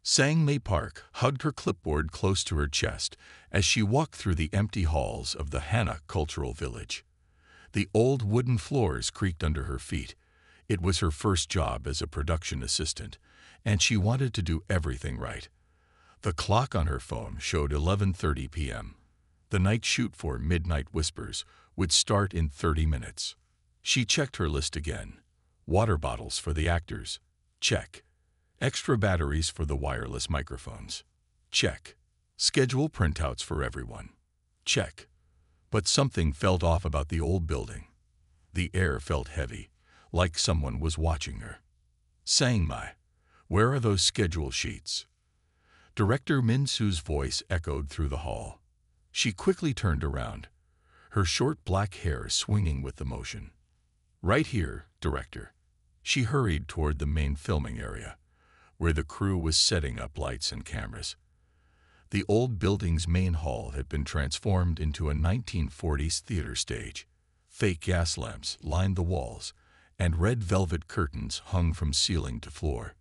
Sang-Mei Park hugged her clipboard close to her chest as she walked through the empty halls of the Hana Cultural Village. The old wooden floors creaked under her feet. It was her first job as a production assistant, and she wanted to do everything right. The clock on her phone showed 11:30 p.m. The night shoot for Midnight Whispers would start in 30 minutes. She checked her list again. Water bottles for the actors. Check. Extra batteries for the wireless microphones. Check. Schedule printouts for everyone. Check. But something felt off about the old building. The air felt heavy, like someone was watching her. Sang-Mei, where are those schedule sheets? Director Min-Su's voice echoed through the hall. She quickly turned around, her short black hair swinging with the motion. Right here, Director. She hurried toward the main filming area, where the crew was setting up lights and cameras. The old building's main hall had been transformed into a 1940s theater stage. Fake gas lamps lined the walls, and red velvet curtains hung from ceiling to floor.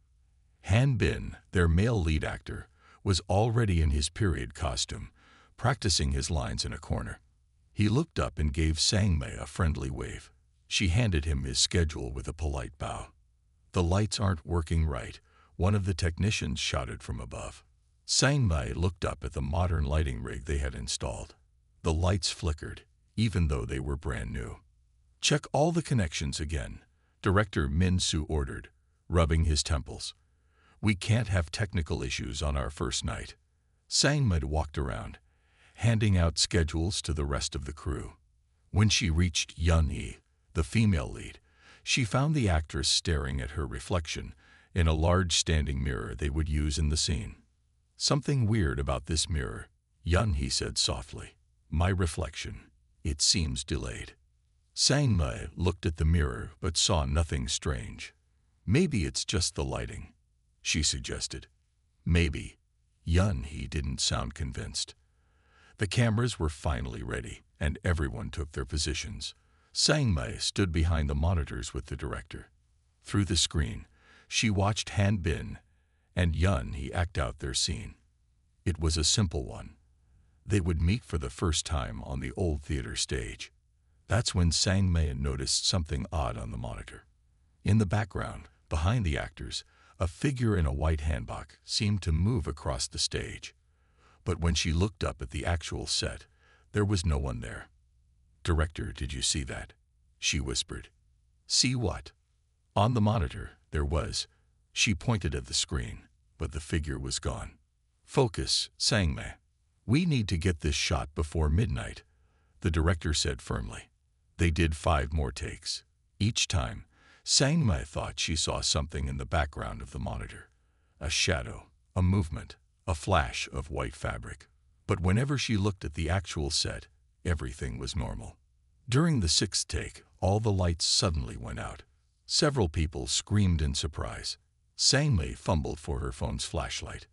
Han Bin, their male lead actor, was already in his period costume, practicing his lines in a corner. He looked up and gave Sang-Mei a friendly wave. She handed him his schedule with a polite bow. "The lights aren't working right," one of the technicians shouted from above. Sang-Mei looked up at the modern lighting rig they had installed. The lights flickered, even though they were brand new. "Check all the connections again," Director Min-Su ordered, rubbing his temples. "We can't have technical issues on our first night." Sang-Mei walked around, handing out schedules to the rest of the crew. When she reached Yun-Hee, the female lead, she found the actress staring at her reflection in a large standing mirror they would use in the scene. "Something weird about this mirror," Yun-Hee said softly. "My reflection. It seems delayed." Sang-Mei looked at the mirror but saw nothing strange. "Maybe it's just the lighting," she suggested. "Maybe." Yun-Hee didn't sound convinced. The cameras were finally ready, and everyone took their positions. Sang-Mei stood behind the monitors with the director. Through the screen, she watched Han Bin and Yun-Hee act out their scene. It was a simple one. They would meet for the first time on the old theater stage. That's when Sang-Mei noticed something odd on the monitor. In the background, behind the actors, a figure in a white hanbok seemed to move across the stage. But when she looked up at the actual set, there was no one there. "Director, did you see that?" she whispered. "See what?" On the monitor, there was. She pointed at the screen, but the figure was gone. "Focus, Sang-Mei. We need to get this shot before midnight," the director said firmly. They did 5 more takes. Each time, Sang-Mei thought she saw something in the background of the monitor. A shadow, a movement, a flash of white fabric. But whenever she looked at the actual set, everything was normal. During the 6th take, all the lights suddenly went out. Several people screamed in surprise. Sang-Mei fumbled for her phone's flashlight.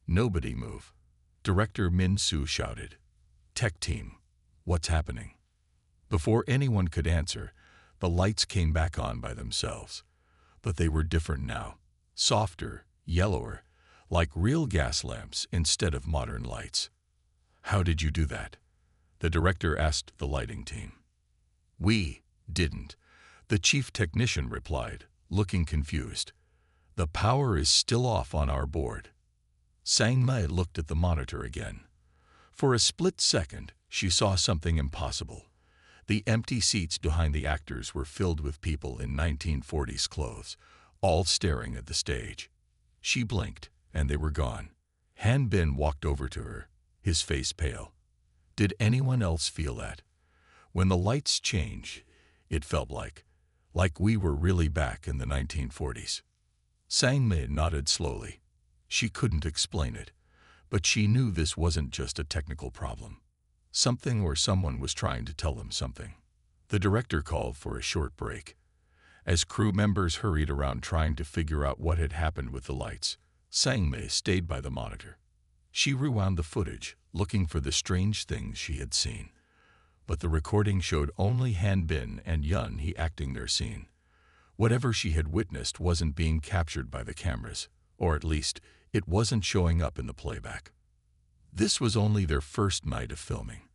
"Nobody move." Director Min-Su shouted. "Tech team, what's happening?" Before anyone could answer, the lights came back on by themselves. But they were different now. Softer, yellower, like real gas lamps instead of modern lights. "How did you do that?" the director asked the lighting team. "We didn't," the chief technician replied, looking confused. "The power is still off on our board." Sang-Mei looked at the monitor again. For a split second, she saw something impossible. The empty seats behind the actors were filled with people in 1940s clothes, all staring at the stage. She blinked, and they were gone. Han Bin walked over to her, his face pale. Did anyone else feel that? When the lights changed, it felt like we were really back in the 1940s. Sang-Mei nodded slowly. She couldn't explain it, but she knew this wasn't just a technical problem. Something or someone was trying to tell them something. The director called for a short break. As crew members hurried around trying to figure out what had happened with the lights, Sang-Mei stayed by the monitor. She rewound the footage, looking for the strange things she had seen. But the recording showed only Han Bin and Yun-Hee acting their scene. Whatever she had witnessed wasn't being captured by the cameras, or at least, It wasn't showing up in the playback. This was only their first night of filming,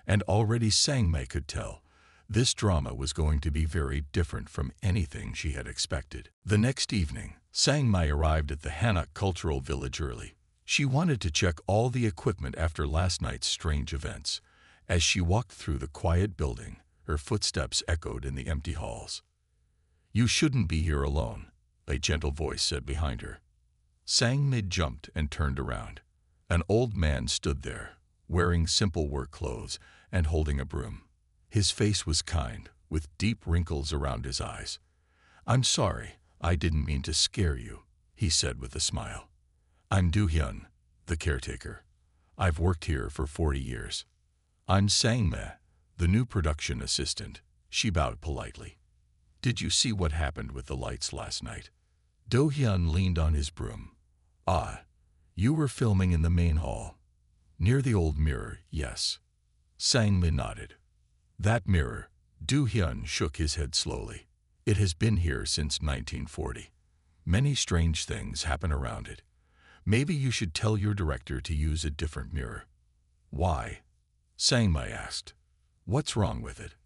and already Sang-Mei could tell this drama was going to be very different from anything she had expected. The next evening, Sang-Mei arrived at the Hanok Cultural Village early. She wanted to check all the equipment after last night's strange events. As she walked through the quiet building, her footsteps echoed in the empty halls. "You shouldn't be here alone," a gentle voice said behind her. Sang-Mei jumped and turned around. An old man stood there, wearing simple work clothes and holding a broom. His face was kind, with deep wrinkles around his eyes. "I'm sorry, I didn't mean to scare you," he said with a smile. "I'm Do-hyun, the caretaker. I've worked here for 40 years. I'm Sang-Mei, the new production assistant." She bowed politely. "Did you see what happened with the lights last night?" Do-hyun leaned on his broom. "Ah, you were filming in the main hall. Near the old mirror, yes." Sang-Mei nodded. "That mirror," Do-hyun shook his head slowly. "It has been here since 1940. Many strange things happen around it. Maybe you should tell your director to use a different mirror." "Why?" Sang-Mei asked. "What's wrong with it?"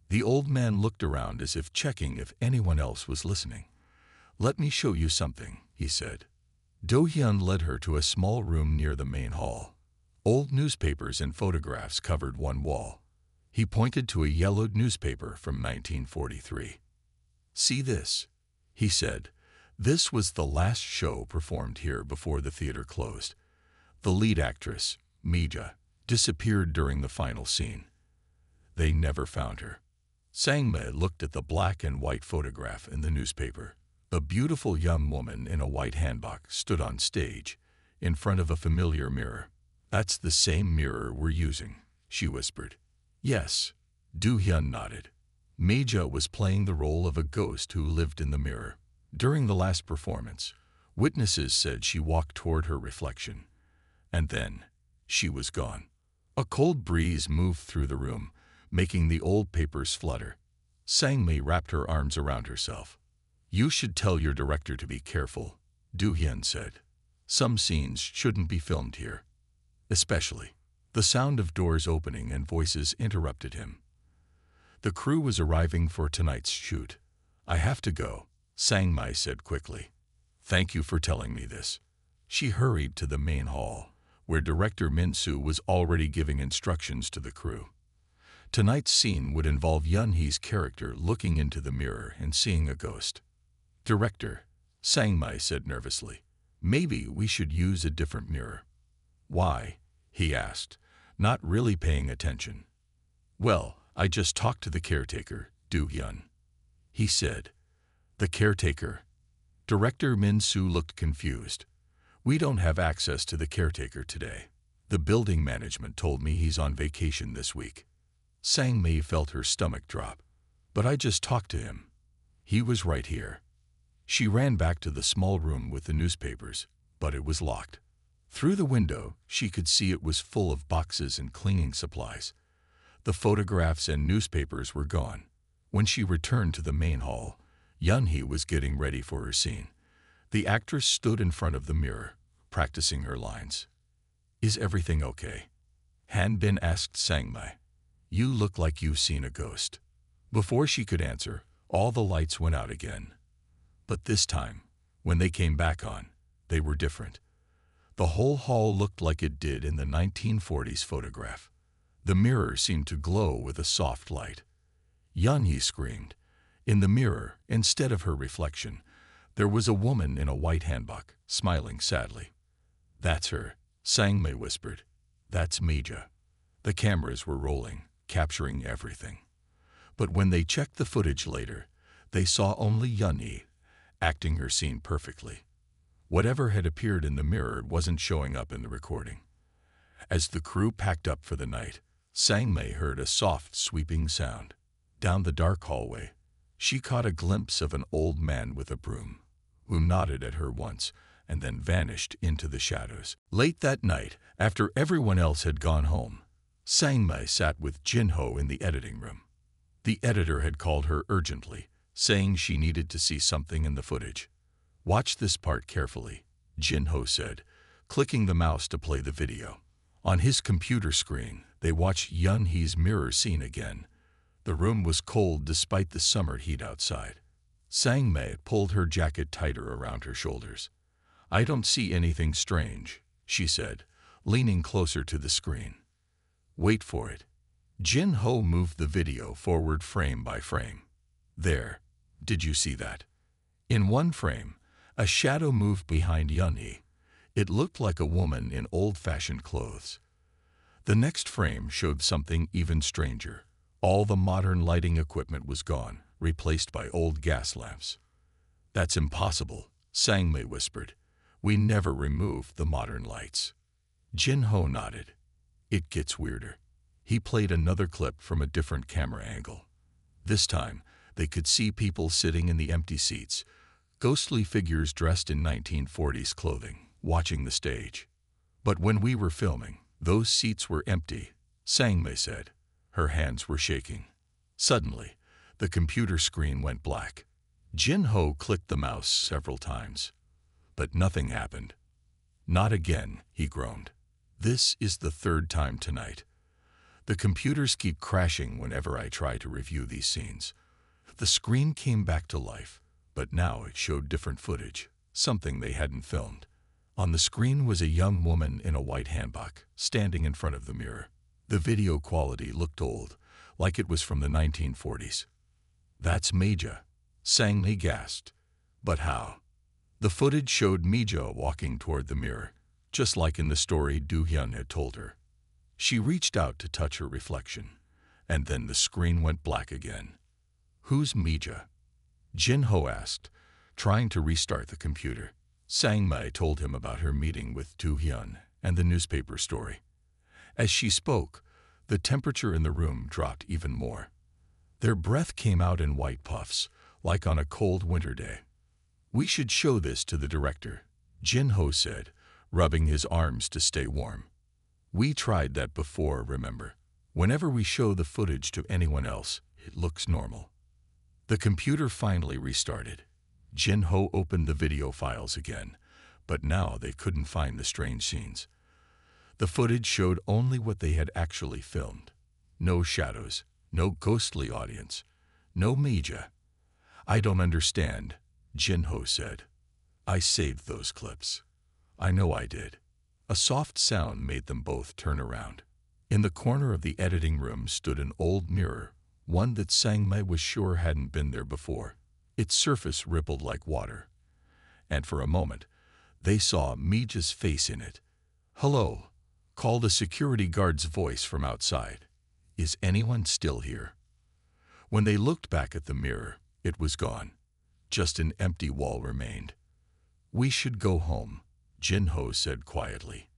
The old man looked around as if checking if anyone else was listening. "Let me show you something," he said. Do-hyun led her to a small room near the main hall. Old newspapers and photographs covered one wall. He pointed to a yellowed newspaper from 1943. "See this," he said. This was the last show performed here before the theater closed. The lead actress, Mija, disappeared during the final scene. They never found her. Sang-Mei looked at the black and white photograph in the newspaper. A beautiful young woman in a white hanbok stood on stage, in front of a familiar mirror. "That's the same mirror we're using," she whispered. "Yes," Do-hyun nodded. Mija was playing the role of a ghost who lived in the mirror. During the last performance, witnesses said she walked toward her reflection, and then she was gone. A cold breeze moved through the room, making the old papers flutter. Sang-Mei wrapped her arms around herself. "You should tell your director to be careful," Do-hyun said. "Some scenes shouldn't be filmed here." Especially. The sound of doors opening and voices interrupted him. The crew was arriving for tonight's shoot. "I have to go," Sang-Mei said quickly. "Thank you for telling me this." She hurried to the main hall, where Director Min-soo was already giving instructions to the crew. Tonight's scene would involve Yun-hee's character looking into the mirror and seeing a ghost. "Director," Sang-Mei said nervously, "maybe we should use a different mirror." "Why?" he asked, not really paying attention. "Well, I just talked to the caretaker, Do-hyun," he said. "The caretaker?" Director Min-soo looked confused. "We don't have access to the caretaker today. The building management told me he's on vacation this week." Sang-Mei felt her stomach drop. "But I just talked to him. He was right here." She ran back to the small room with the newspapers, but it was locked. Through the window, she could see it was full of boxes and cleaning supplies. The photographs and newspapers were gone. When she returned to the main hall, Yun-hee was getting ready for her scene. The actress stood in front of the mirror, practicing her lines. "Is everything okay?" Han Bin asked Sang-Mei. "You look like you've seen a ghost." Before she could answer, all the lights went out again. But this time, when they came back on, they were different. The whole hall looked like it did in the 1940s photograph. The mirror seemed to glow with a soft light. Yun-hee screamed. In the mirror, instead of her reflection, there was a woman in a white hanbok, smiling sadly. "That's her," Sang-Mei whispered. "That's Mija." The cameras were rolling, capturing everything. But when they checked the footage later, they saw only Yun-hee, acting her scene perfectly. Whatever had appeared in the mirror wasn't showing up in the recording. As the crew packed up for the night, Sang-Mei heard a soft, sweeping sound. Down the dark hallway, she caught a glimpse of an old man with a broom, who nodded at her once and then vanished into the shadows. Late that night, after everyone else had gone home, Sang-Mei sat with Jin-ho in the editing room. The editor had called her urgently, saying she needed to see something in the footage. "Watch this part carefully," Jin-ho said, clicking the mouse to play the video. On his computer screen, they watched Yun-hee's mirror scene again. The room was cold despite the summer heat outside. Sang-mei pulled her jacket tighter around her shoulders. "I don't see anything strange," she said, leaning closer to the screen. "Wait for it." Jin-ho moved the video forward frame by frame. "There. Did you see that?" In one frame, a shadow moved behind Yun-hee. It looked like a woman in old-fashioned clothes. The next frame showed something even stranger. All the modern lighting equipment was gone, replaced by old gas lamps. "That's impossible," Sang-mei whispered. "We never removed the modern lights." Jin-ho nodded. "It gets weirder." He played another clip from a different camera angle. This time, they could see people sitting in the empty seats, ghostly figures dressed in 1940s clothing, watching the stage. "But when we were filming, those seats were empty," Sang-mei said. Her hands were shaking. Suddenly, the computer screen went black. Jin-ho clicked the mouse several times. But nothing happened. "Not again," he groaned. "This is the third time tonight. The computers keep crashing whenever I try to review these scenes." The screen came back to life, but now it showed different footage, something they hadn't filmed. On the screen was a young woman in a white hanbok, standing in front of the mirror. The video quality looked old, like it was from the 1940s. "That's Mija," Sang-mei gasped. "But how?" The footage showed Mija walking toward the mirror, just like in the story Do-hyun had told her. She reached out to touch her reflection, and then the screen went black again. "Who's Mija?" Jin-ho asked, trying to restart the computer. Sang-mei told him about her meeting with Do-hyun and the newspaper story. As she spoke, the temperature in the room dropped even more. Their breath came out in white puffs, like on a cold winter day. "We should show this to the director," Jin-ho said, rubbing his arms to stay warm. "We tried that before, remember? Whenever we show the footage to anyone else, it looks normal." The computer finally restarted. Jin-ho opened the video files again, but now they couldn't find the strange scenes. The footage showed only what they had actually filmed. No shadows, no ghostly audience, no Mija. "I don't understand," Jin-ho said. "I saved those clips." "I know I did." A soft sound made them both turn around. In the corner of the editing room stood an old mirror, one that Sang-mei was sure hadn't been there before. Its surface rippled like water. And for a moment, they saw Mija's face in it. "Hello," called a security guard's voice from outside. "Is anyone still here?" When they looked back at the mirror, it was gone. Just an empty wall remained. "We should go home," Jin-ho said quietly.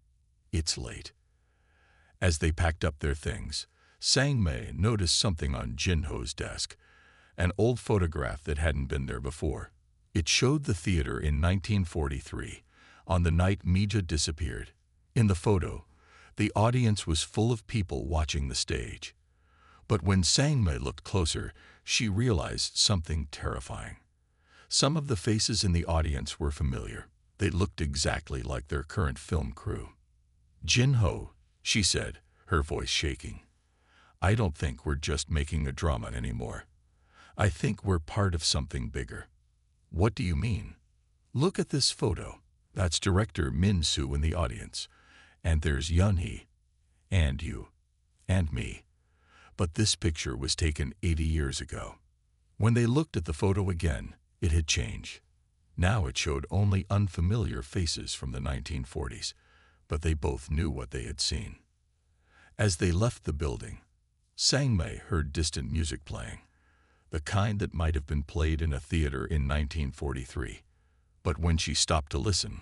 "It's late." As they packed up their things, Sang-mei noticed something on Jin-ho's desk, an old photograph that hadn't been there before. It showed the theater in 1943, on the night Mija disappeared. In the photo, the audience was full of people watching the stage. But when Sang-mei looked closer, she realized something terrifying. Some of the faces in the audience were familiar. They looked exactly like their current film crew. "Jin-ho," she said, her voice shaking. "I don't think we're just making a drama anymore. I think we're part of something bigger." "What do you mean?" "Look at this photo. That's director Min-soo in the audience. And there's Yun-hee. And you. And me. But this picture was taken 80 years ago." When they looked at the photo again, it had changed. Now it showed only unfamiliar faces from the 1940s, but they both knew what they had seen. As they left the building, Sang-mei heard distant music playing, the kind that might have been played in a theater in 1943. But when she stopped to listen,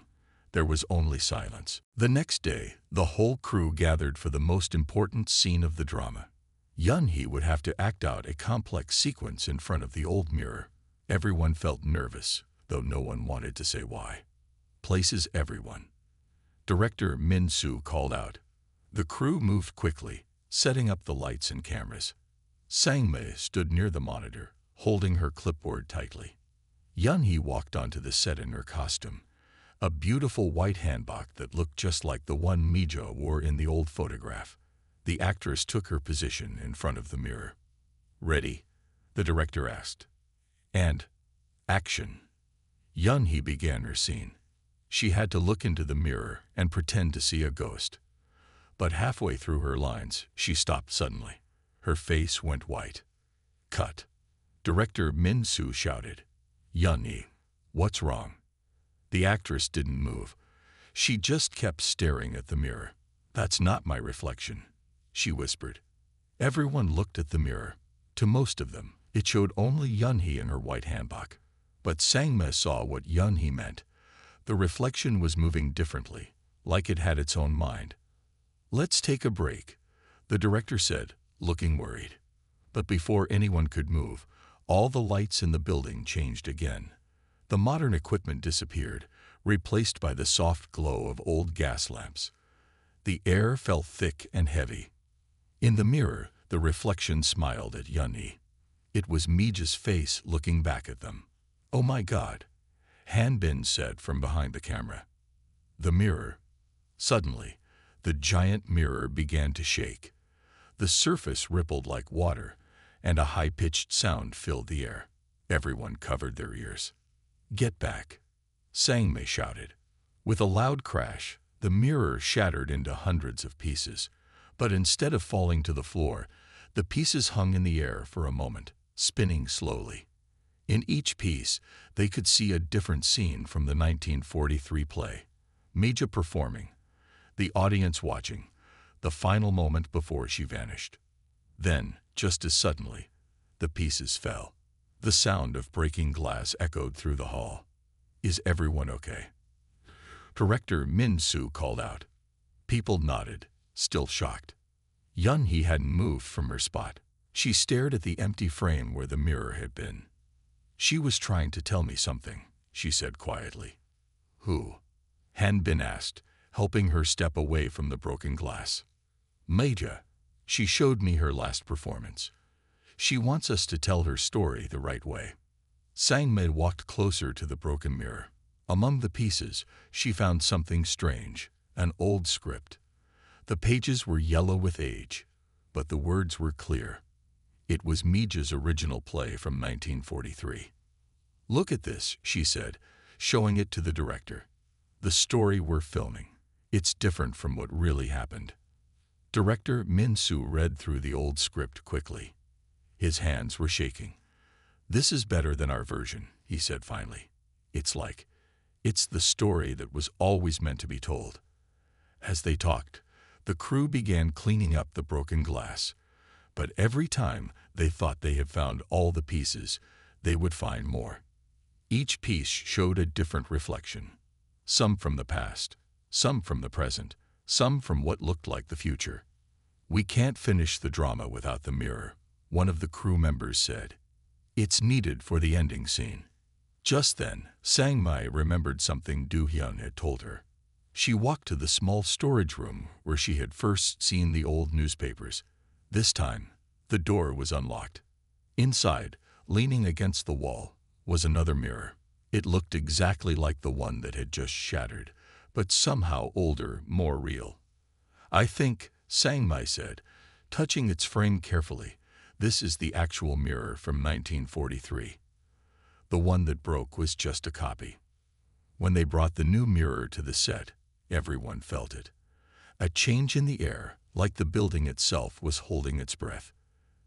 there was only silence. The next day, the whole crew gathered for the most important scene of the drama. Yun-hee would have to act out a complex sequence in front of the old mirror. Everyone felt nervous, though no one wanted to say why. "Places everyone." Director Min-soo called out. The crew moved quickly, setting up the lights and cameras. Sang-mei stood near the monitor, holding her clipboard tightly. Yun-hee walked onto the set in her costume, a beautiful white hanbok that looked just like the one Mija wore in the old photograph. The actress took her position in front of the mirror. "Ready?" the director asked. "And action." Yunhee began her scene. She had to look into the mirror and pretend to see a ghost. But halfway through her lines, she stopped suddenly. Her face went white. "Cut." Director Min-soo shouted. "Yunhee, what's wrong?" The actress didn't move. She just kept staring at the mirror. "That's not my reflection," she whispered. Everyone looked at the mirror. To most of them, it showed only Yunhee in her white hanbok. But Sangma saw what Yunhee meant. The reflection was moving differently, like it had its own mind. "Let's take a break," the director said, looking worried. But before anyone could move, all the lights in the building changed again. The modern equipment disappeared, replaced by the soft glow of old gas lamps. The air felt thick and heavy. In the mirror, the reflection smiled at Yunhee. It was Mija's face looking back at them. "Oh my God," Hanbin said from behind the camera. The mirror. Suddenly, the giant mirror began to shake. The surface rippled like water, and a high-pitched sound filled the air. Everyone covered their ears. "Get back," Sangmei shouted. With a loud crash, the mirror shattered into hundreds of pieces. But instead of falling to the floor, the pieces hung in the air for a moment, spinning slowly. In each piece, they could see a different scene from the 1943 play. Mija performing, the audience watching, the final moment before she vanished. Then, just as suddenly, the pieces fell. The sound of breaking glass echoed through the hall. "Is everyone okay?" Director Min-soo called out. People nodded, still shocked. Yunhee hadn't moved from her spot. She stared at the empty frame where the mirror had been. "She was trying to tell me something," she said quietly. "Who?" Hanbin asked, helping her step away from the broken glass. "Mija. She showed me her last performance. She wants us to tell her story the right way." Sangmei walked closer to the broken mirror. Among the pieces, she found something strange, an old script. The pages were yellow with age, but the words were clear. It was Mija's original play from 1943. "Look at this," she said, showing it to the director. "The story we're filming. It's different from what really happened." Director Min-soo read through the old script quickly. His hands were shaking. "This is better than our version," he said finally. It's the story that was always meant to be told." As they talked, the crew began cleaning up the broken glass. But every time they thought they had found all the pieces, they would find more. Each piece showed a different reflection. Some from the past, some from the present, some from what looked like the future. "We can't finish the drama without the mirror," one of the crew members said. "It's needed for the ending scene." Just then, Sangmei remembered something Do-hyun had told her. She walked to the small storage room where she had first seen the old newspapers. This time, the door was unlocked. Inside, leaning against the wall, was another mirror. It looked exactly like the one that had just shattered, but somehow older, more real. "I think," Sangmei said, touching its frame carefully, "this is the actual mirror from 1943. The one that broke was just a copy." When they brought the new mirror to the set, everyone felt it. A change in the air, like the building itself was holding its breath.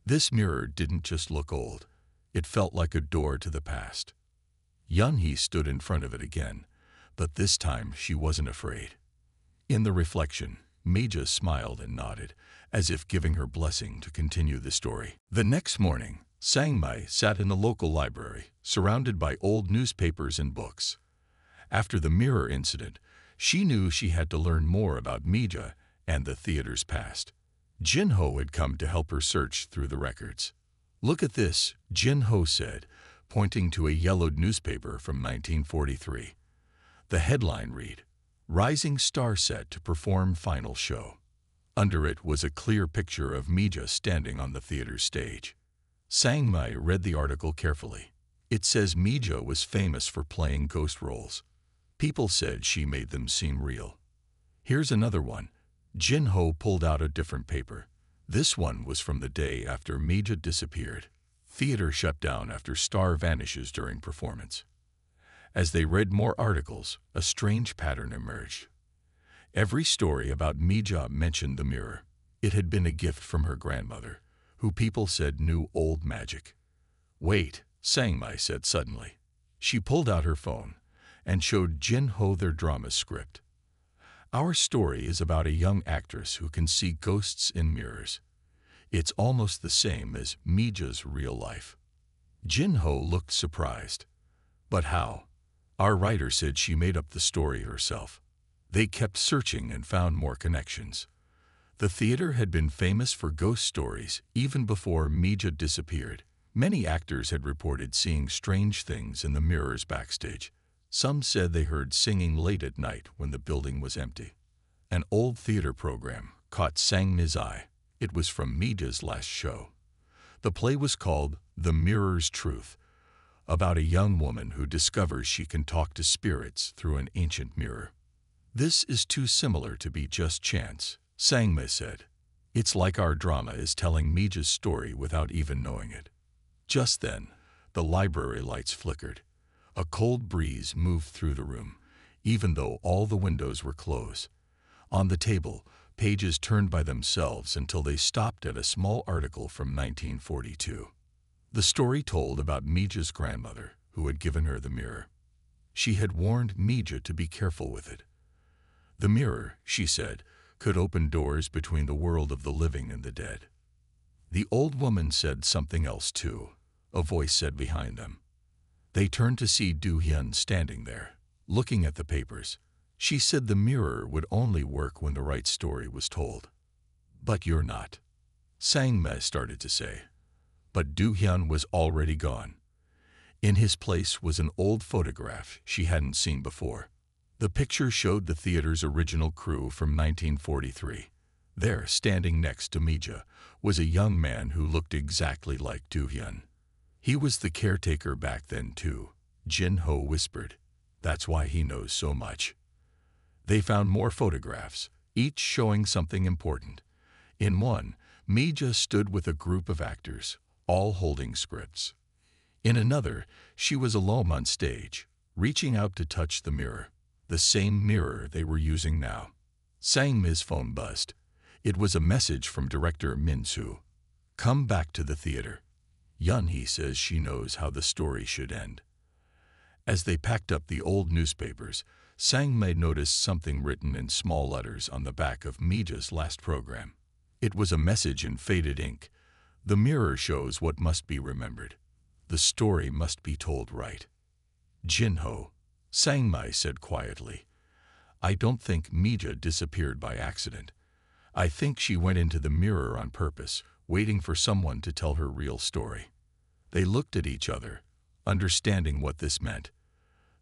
This mirror didn't just look old. It felt like a door to the past. Yunhee stood in front of it again, but this time she wasn't afraid. In the reflection, Mija smiled and nodded, as if giving her blessing to continue the story. The next morning, Sangmei sat in the local library, surrounded by old newspapers and books. After the mirror incident, she knew she had to learn more about Mija and the theater's past. Jin-ho had come to help her search through the records. "Look at this," Jin-ho said, pointing to a yellowed newspaper from 1943. The headline read, "Rising Star Set to Perform Final Show." Under it was a clear picture of Mija standing on the theater's stage. Sangmei read the article carefully. It says Mija was famous for playing ghost roles. People said she made them seem real. Here's another one. Jin-ho pulled out a different paper. This one was from the day after Mija disappeared. Theater shut down after star vanishes during performance. As they read more articles, a strange pattern emerged. Every story about Mija mentioned the mirror. It had been a gift from her grandmother, who people said knew old magic. "Wait," Sang-mai said suddenly. She pulled out her phone and showed Jin-ho their drama script. "Our story is about a young actress who can see ghosts in mirrors. It's almost the same as Mija's real life." Jin-ho looked surprised. "But how?" "Our writer said she made up the story herself." They kept searching and found more connections. The theater had been famous for ghost stories even before Mija disappeared. Many actors had reported seeing strange things in the mirrors backstage. Some said they heard singing late at night when the building was empty. An old theater program caught Sang-mi's eye. It was from Mija's last show. The play was called The Mirror's Truth, about a young woman who discovers she can talk to spirits through an ancient mirror. "This is too similar to be just chance," Sang-mi said. "It's like our drama is telling Mija's story without even knowing it." Just then, the library lights flickered. A cold breeze moved through the room, even though all the windows were closed. On the table, pages turned by themselves until they stopped at a small article from 1942. The story told about Mija's grandmother, who had given her the mirror. She had warned Mija to be careful with it. The mirror, she said, could open doors between the world of the living and the dead. The old woman said something else too, a voice said behind them. They turned to see Do-hyun standing there, looking at the papers. She said the mirror would only work when the right story was told. "But you're not," Sang-mi started to say. But Do-hyun was already gone. In his place was an old photograph she hadn't seen before. The picture showed the theater's original crew from 1943. There, standing next to Mija, was a young man who looked exactly like Do-hyun. "He was the caretaker back then too," Jin-ho whispered. "That's why he knows so much." They found more photographs, each showing something important. In one, Mija stood with a group of actors, all holding scripts. In another, she was alone on stage, reaching out to touch the mirror, the same mirror they were using now. Sang-mi's phone buzzed. It was a message from director Min-soo. "Come back to the theater. Yun-hee says she knows how the story should end." As they packed up the old newspapers, Sang-mi noticed something written in small letters on the back of Mija's last program. It was a message in faded ink. "The mirror shows what must be remembered. The story must be told right." "Jin-ho," Sang-mi said quietly, "I don't think Mija disappeared by accident. I think she went into the mirror on purpose, waiting for someone to tell her real story." They looked at each other, understanding what this meant.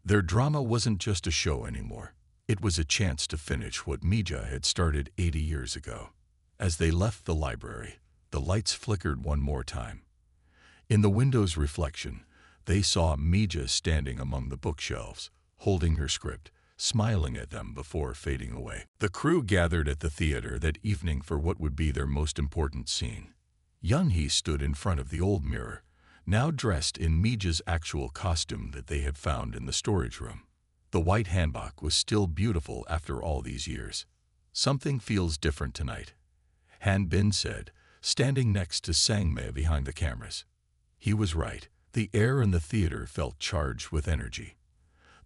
Their drama wasn't just a show anymore. It was a chance to finish what Mija had started 80 years ago. As they left the library, the lights flickered one more time. In the window's reflection, they saw Mija standing among the bookshelves, holding her script, smiling at them before fading away. The crew gathered at the theater that evening for what would be their most important scene. Yun-hee stood in front of the old mirror, now dressed in Mija's actual costume that they had found in the storage room. The white hanbok was still beautiful after all these years. "Something feels different tonight," Han Bin said, standing next to Sang-mi behind the cameras. He was right. The air in the theater felt charged with energy.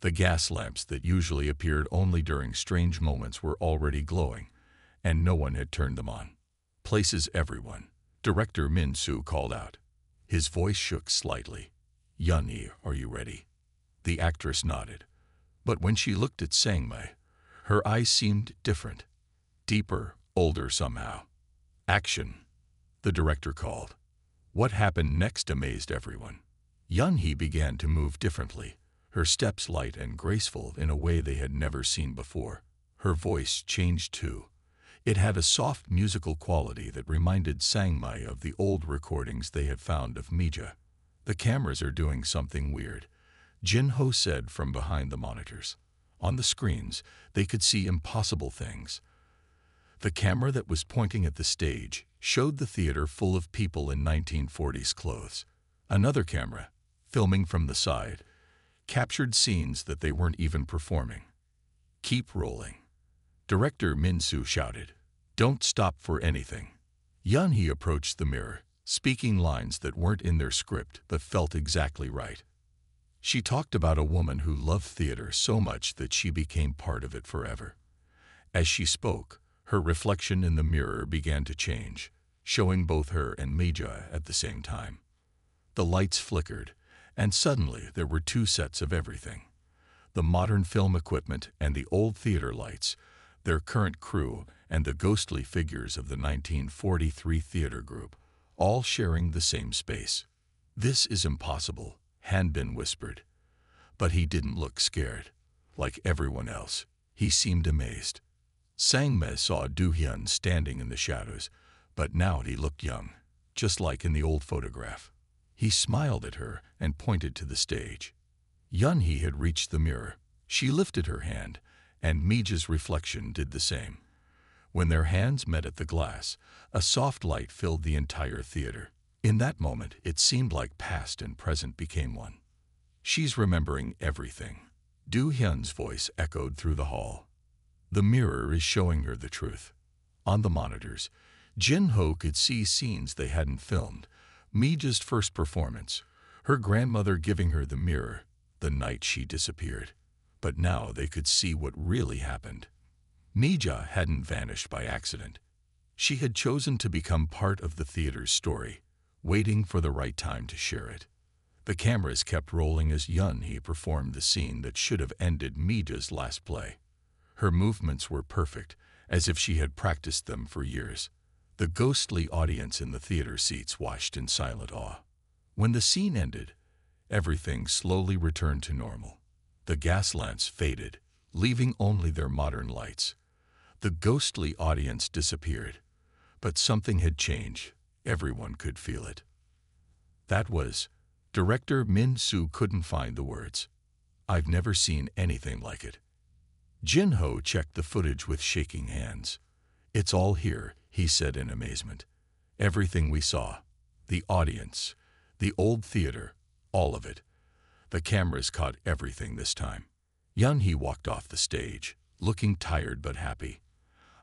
The gas lamps that usually appeared only during strange moments were already glowing, and no one had turned them on. "Places everyone," Director Min-soo called out. His voice shook slightly. "Yun-hee, are you ready?" The actress nodded. But when she looked at Sang-mi, her eyes seemed different, deeper, older somehow. "Action," the director called. What happened next amazed everyone. Yun-hee began to move differently, her steps light and graceful in a way they had never seen before. Her voice changed too. It had a soft musical quality that reminded Sang-mi of the old recordings they had found of Mija. "The cameras are doing something weird," Jin-ho said from behind the monitors. On the screens, they could see impossible things. The camera that was pointing at the stage showed the theater full of people in 1940s clothes. Another camera, filming from the side, captured scenes that they weren't even performing. "Keep rolling," Director Min-soo shouted. "Don't stop for anything." Yun-hee approached the mirror, speaking lines that weren't in their script but felt exactly right. She talked about a woman who loved theater so much that she became part of it forever. As she spoke, her reflection in the mirror began to change, showing both her and Meija at the same time. The lights flickered, and suddenly there were two sets of everything. The modern film equipment and the old theater lights, their current crew, and the ghostly figures of the 1943 theater group, all sharing the same space. "This is impossible," Hanbin whispered. But he didn't look scared. Like everyone else, he seemed amazed. Sang-me saw Do-hyun standing in the shadows, but now he looked young, just like in the old photograph. He smiled at her and pointed to the stage. Yun-hee had reached the mirror. She lifted her hand, and Meija's reflection did the same. When their hands met at the glass, a soft light filled the entire theater. In that moment, it seemed like past and present became one. "She's remembering everything." Do-hyun's voice echoed through the hall. "The mirror is showing her the truth." On the monitors, Jin-ho could see scenes they hadn't filmed. Meija's first performance, her grandmother giving her the mirror, the night she disappeared. But now they could see what really happened. Meija hadn't vanished by accident. She had chosen to become part of the theater's story, waiting for the right time to share it. The cameras kept rolling as Yun-hee performed the scene that should have ended Meija's last play. Her movements were perfect, as if she had practiced them for years. The ghostly audience in the theater seats watched in silent awe. When the scene ended, everything slowly returned to normal. The gas lamps faded, leaving only their modern lights. The ghostly audience disappeared, but something had changed. Everyone could feel it. That was, Director Min-soo couldn't find the words. "I've never seen anything like it." Jin-ho checked the footage with shaking hands. "It's all here," he said in amazement. "Everything we saw, the audience, the old theater, all of it. The cameras caught everything this time." Yun-hee walked off the stage, looking tired but happy.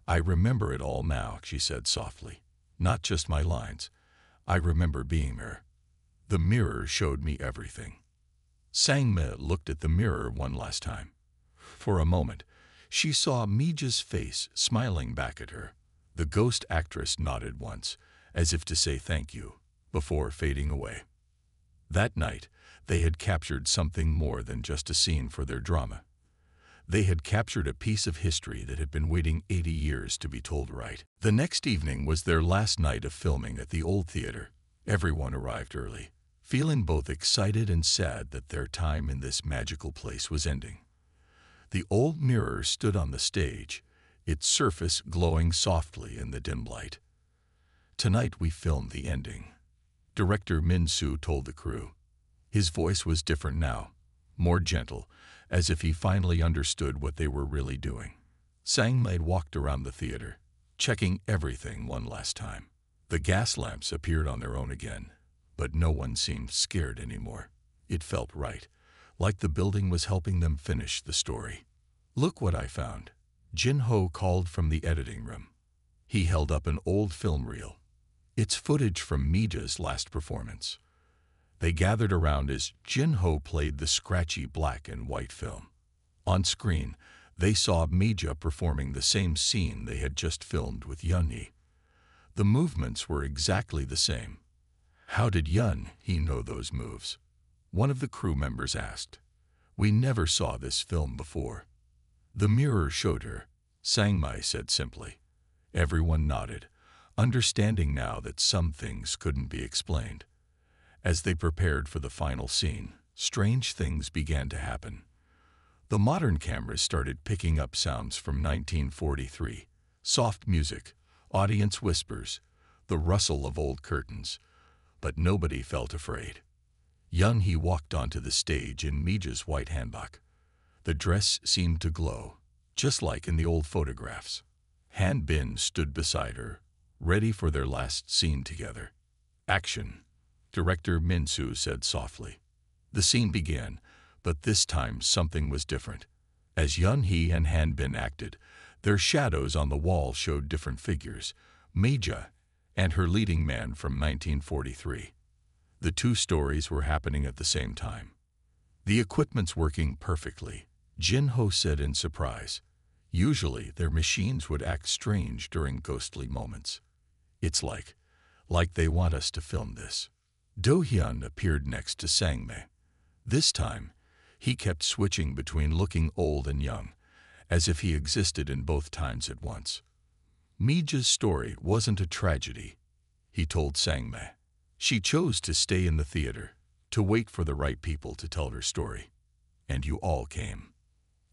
"I remember it all now," she said softly. "Not just my lines. I remember being there. The mirror showed me everything." Sang-me looked at the mirror one last time. For a moment, she saw Meija's face smiling back at her. The ghost actress nodded once, as if to say thank you, before fading away. That night, they had captured something more than just a scene for their drama. They had captured a piece of history that had been waiting 80 years to be told right. The next evening was their last night of filming at the old theater. Everyone arrived early, feeling both excited and sad that their time in this magical place was ending. The old mirror stood on the stage, its surface glowing softly in the dim light. "Tonight we filmed the ending," Director Min-soo told the crew. His voice was different now, more gentle, as if he finally understood what they were really doing. Sang-me walked around the theater, checking everything one last time. The gas lamps appeared on their own again, but no one seemed scared anymore. It felt right, like the building was helping them finish the story. "Look what I found," Jin-ho called from the editing room. He held up an old film reel. It's footage from Meija's last performance. They gathered around as Jin-ho played the scratchy black and white film. On screen, they saw Meija performing the same scene they had just filmed with Yun-hee. The movements were exactly the same. "How did Yun-hee know those moves?" one of the crew members asked. "We never saw this film before." "The mirror showed her," Sang-me said simply. Everyone nodded, understanding now that some things couldn't be explained. As they prepared for the final scene, strange things began to happen. The modern cameras started picking up sounds from 1943, soft music, audience whispers, the rustle of old curtains. But nobody felt afraid. Yun-hee walked onto the stage in Meija's white hanbok. The dress seemed to glow, just like in the old photographs. Han Bin stood beside her, ready for their last scene together. "Action," Director Min Soo said softly. The scene began, but this time something was different. As Yun Hee and Han Bin acted, their shadows on the wall showed different figures, Meija and her leading man from 1943. The two stories were happening at the same time. "The equipment's working perfectly," Jin Ho said in surprise. Usually, their machines would act strange during ghostly moments. "It's like they want us to film this." Do Hyun appeared next to Sang-mei. This time, he kept switching between looking old and young, as if he existed in both times at once. Meija's story wasn't a tragedy, he told Sang-mei. She chose to stay in the theater, to wait for the right people to tell her story. And you all came.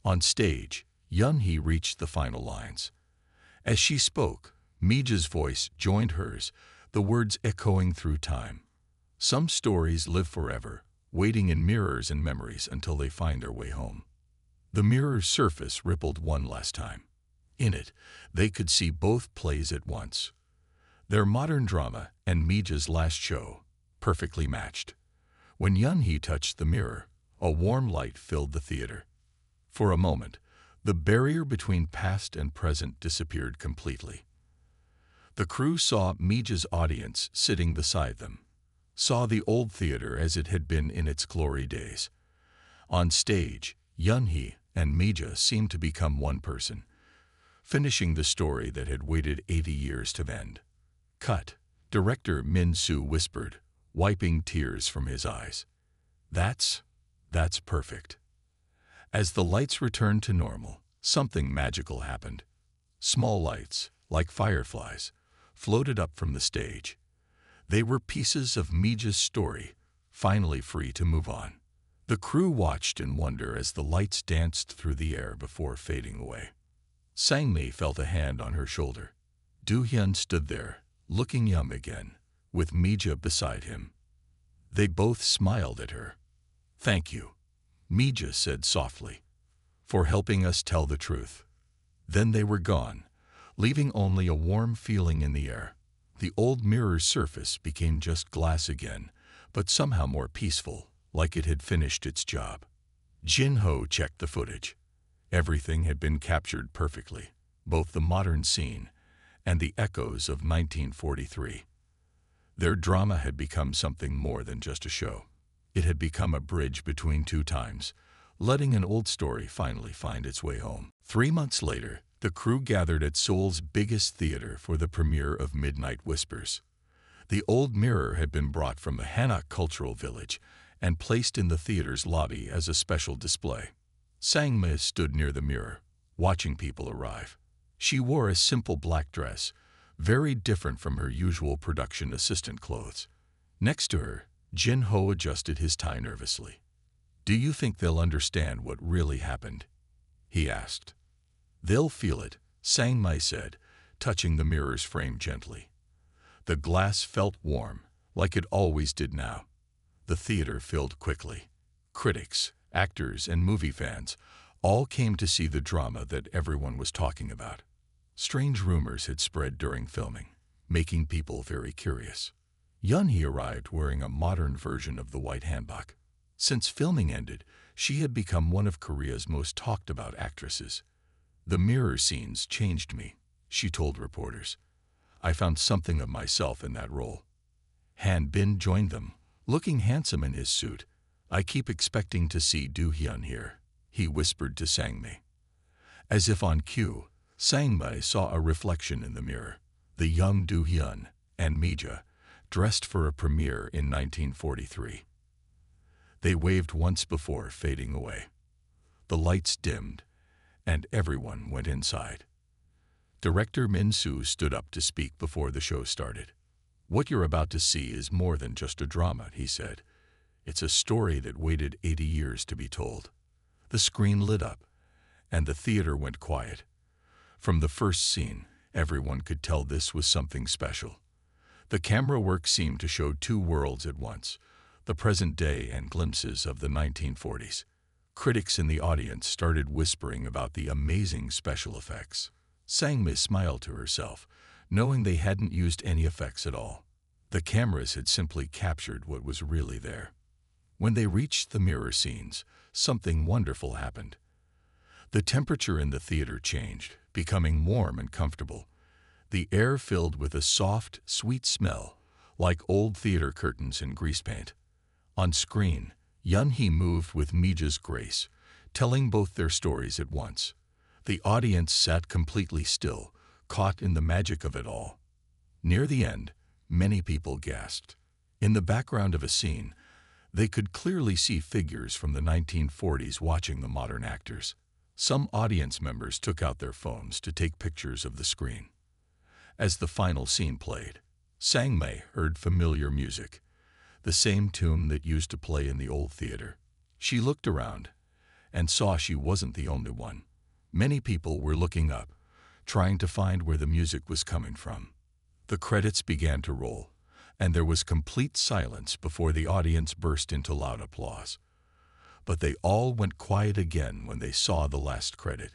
On stage, Yun Hee reached the final lines. As she spoke, Meija's voice joined hers, the words echoing through time. "Some stories live forever, waiting in mirrors and memories until they find their way home." The mirror's surface rippled one last time. In it, they could see both plays at once. Their modern drama and Meija's last show, perfectly matched. When Yun Hee touched the mirror, a warm light filled the theater. For a moment, the barrier between past and present disappeared completely. The crew saw Meija's audience sitting beside them, saw the old theater as it had been in its glory days. On stage, Yun Hee and Meija seemed to become one person, finishing the story that had waited 80 years to end. "Cut," Director Min Soo whispered, wiping tears from his eyes. That's perfect." As the lights returned to normal, something magical happened. Small lights, like fireflies, floated up from the stage. They were pieces of Meija's story, finally free to move on. The crew watched in wonder as the lights danced through the air before fading away. Sang-mei felt a hand on her shoulder. Do-hyun stood there, looking young again, with Meija beside him. They both smiled at her. "Thank you," Meija said softly, "for helping us tell the truth." Then they were gone, leaving only a warm feeling in the air. The old mirror's surface became just glass again, but somehow more peaceful, like it had finished its job. Jin Ho checked the footage. Everything had been captured perfectly, both the modern scene and the echoes of 1943. Their drama had become something more than just a show. It had become a bridge between two times, letting an old story finally find its way home. 3 months later, the crew gathered at Seoul's biggest theater for the premiere of Midnight Whispers. The old mirror had been brought from the Hanok Cultural Village and placed in the theater's lobby as a special display. Sang-mei stood near the mirror, watching people arrive. She wore a simple black dress, very different from her usual production assistant clothes. Next to her, Jin Ho adjusted his tie nervously. "Do you think they'll understand what really happened?" he asked. "They'll feel it," Sang-mei said, touching the mirror's frame gently. The glass felt warm, like it always did now. The theater filled quickly. Critics, actors, and movie fans all came to see the drama that everyone was talking about. Strange rumors had spread during filming, making people very curious. Yun Hee arrived wearing a modern version of the white hanbok. Since filming ended, she had become one of Korea's most talked-about actresses. "The mirror scenes changed me," she told reporters. "I found something of myself in that role." Han Bin joined them, looking handsome in his suit. "I keep expecting to see Do-hyun here," he whispered to Sang-mei. As if on cue, Sang-mei saw a reflection in the mirror, the young Do-hyun and Meija, dressed for a premiere in 1943. They waved once before fading away. The lights dimmed, and everyone went inside. Director Min Soo stood up to speak before the show started. "What you're about to see is more than just a drama," he said. "It's a story that waited 80 years to be told." The screen lit up, and the theater went quiet. From the first scene, everyone could tell this was something special. The camera work seemed to show two worlds at once, the present day and glimpses of the 1940s. Critics in the audience started whispering about the amazing special effects. Sang-mi smiled to herself, knowing they hadn't used any effects at all. The cameras had simply captured what was really there. When they reached the mirror scenes, something wonderful happened. The temperature in the theater changed, becoming warm and comfortable. The air filled with a soft, sweet smell, like old theater curtains and grease paint. On screen, Yun-hee moved with Mija's grace, telling both their stories at once. The audience sat completely still, caught in the magic of it all. Near the end, many people gasped. In the background of a scene, they could clearly see figures from the 1940s watching the modern actors. Some audience members took out their phones to take pictures of the screen. As the final scene played, Sang-mi heard familiar music, the same tune that used to play in the old theater. She looked around and saw she wasn't the only one. Many people were looking up, trying to find where the music was coming from. The credits began to roll, and there was complete silence before the audience burst into loud applause. But they all went quiet again when they saw the last credit.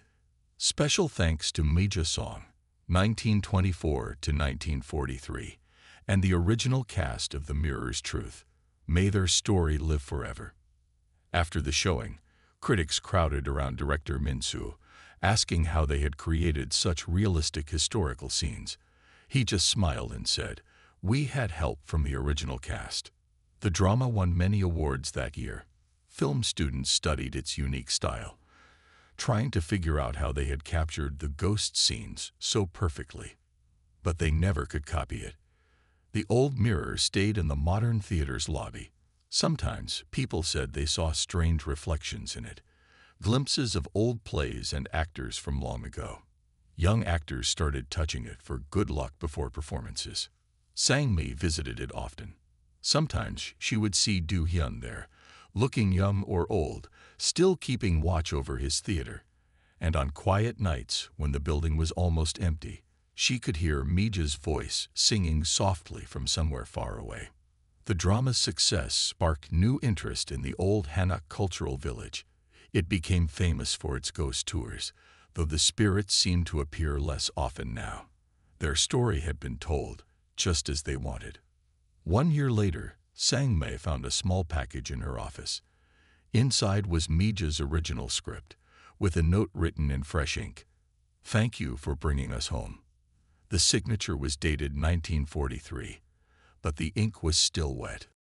Special thanks to Mija Song, 1924 to 1943, and the original cast of The Mirror's Truth. May their story live forever. After the showing, critics crowded around director Min-soo, asking how they had created such realistic historical scenes. He just smiled and said, "We had help from the original cast." The drama won many awards that year. Film students studied its unique style, trying to figure out how they had captured the ghost scenes so perfectly. But they never could copy it. The old mirror stayed in the modern theater's lobby. Sometimes people said they saw strange reflections in it, glimpses of old plays and actors from long ago. Young actors started touching it for good luck before performances. Sang-mi visited it often. Sometimes she would see Do-hyun there, looking young or old, still keeping watch over his theater. And on quiet nights, when the building was almost empty, she could hear Mija's voice singing softly from somewhere far away. The drama's success sparked new interest in the old Hanok cultural village. It became famous for its ghost tours, though the spirits seemed to appear less often now. Their story had been told, just as they wanted. 1 year later, Sang-mi found a small package in her office. Inside was Mija's original script, with a note written in fresh ink. "Thank you for bringing us home." The signature was dated 1943, but the ink was still wet.